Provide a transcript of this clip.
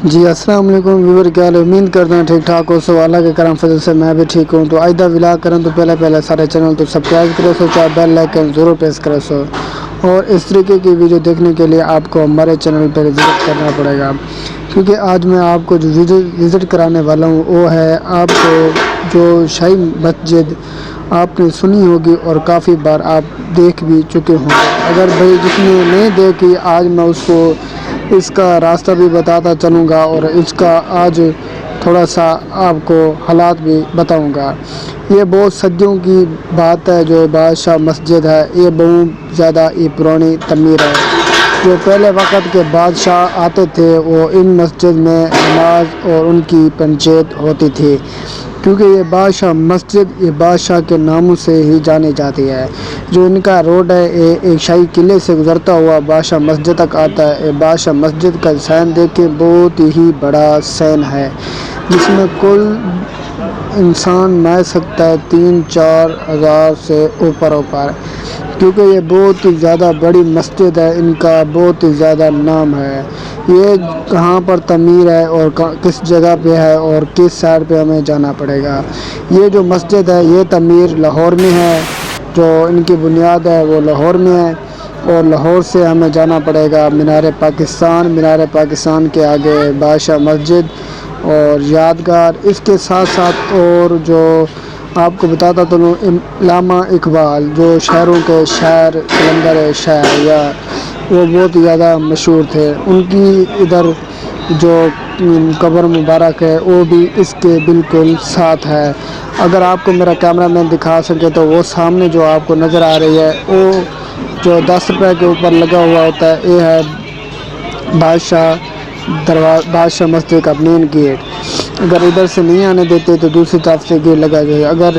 جی السلام علیکم ویور، کیا حال ہے؟ امید کرتا ہوں ٹھیک ٹھاک ہو سو اللہ کے کرم فضل سے میں بھی ٹھیک ہوں۔ تو آئندہ ولاگ کریں تو پہلے سارے چینل تو سبسکرائب کرو سو، چاہے بیل لائکن ضرور پریس کرو سو، اور اس طریقے کی ویڈیو دیکھنے کے لیے آپ کو ہمارے چینل پر وزٹ کرنا پڑے گا، کیونکہ آج میں آپ کو جو وزٹ کرانے والا ہوں وہ ہے آپ کو جو شاہی مسجد آپ نے سنی ہوگی اور کافی بار آپ دیکھ بھی چکے ہوں گے۔ اگر بھائی جس نے نہیں دیکھی، آج میں اس کو اس کا راستہ بھی بتاتا چلوں گا اور اس کا آج تھوڑا سا آپ کو حالات بھی بتاؤں گا۔ یہ بہت صدیوں کی بات ہے، جو بادشاہ مسجد ہے یہ بہت زیادہ ہی پرانی تعمیر ہے۔ جو پہلے وقت کے بادشاہ آتے تھے وہ ان مسجد میں نماز اور ان کی پنجید ہوتی تھی، کیونکہ یہ بادشاہ مسجد یہ بادشاہ کے ناموں سے ہی جانی جاتی ہے۔ جو ان کا روڈ ہے ایک شاہی قلعے سے گزرتا ہوا بادشاہ مسجد تک آتا ہے۔ بادشاہ مسجد کا سین دیکھیں، بہت ہی بڑا سین ہے، جس میں کل انسان مر سکتا ہے 3-4 ہزار سے اوپر، کیونکہ یہ بہت ہی زیادہ بڑی مسجد ہے۔ ان کا بہت ہی زیادہ نام ہے۔ یہ کہاں پر تعمیر ہے اور کس جگہ پہ ہے اور کس سائڈ پہ ہمیں جانا پڑے گا۔ یہ جو مسجد ہے یہ تعمیر لاہور میں ہے، جو ان کی بنیاد ہے وہ لاہور میں ہے، اور لاہور سے ہمیں جانا پڑے گا مینار پاکستان کے آگے بادشاہ مسجد اور یادگار۔ اس کے ساتھ ساتھ اور جو آپ کو بتاتا چلوں، علامہ اقبال جو شہروں کے شاعر، قلندر شہر، یا وہ بہت زیادہ مشہور تھے، ان کی ادھر جو قبر مبارک ہے وہ بھی اس کے بالکل ساتھ ہے۔ اگر آپ کو میرا کیمرہ مین دکھا سکے تو وہ سامنے جو آپ کو نظر آ رہی ہے وہ جو 10 روپے کے اوپر لگا ہوا ہوتا ہے، یہ ہے بادشاہ مسجد کا مین گیٹ۔ اگر ادھر سے نہیں آنے دیتے تو دوسری طرف سے گیٹ لگا جائے۔ اگر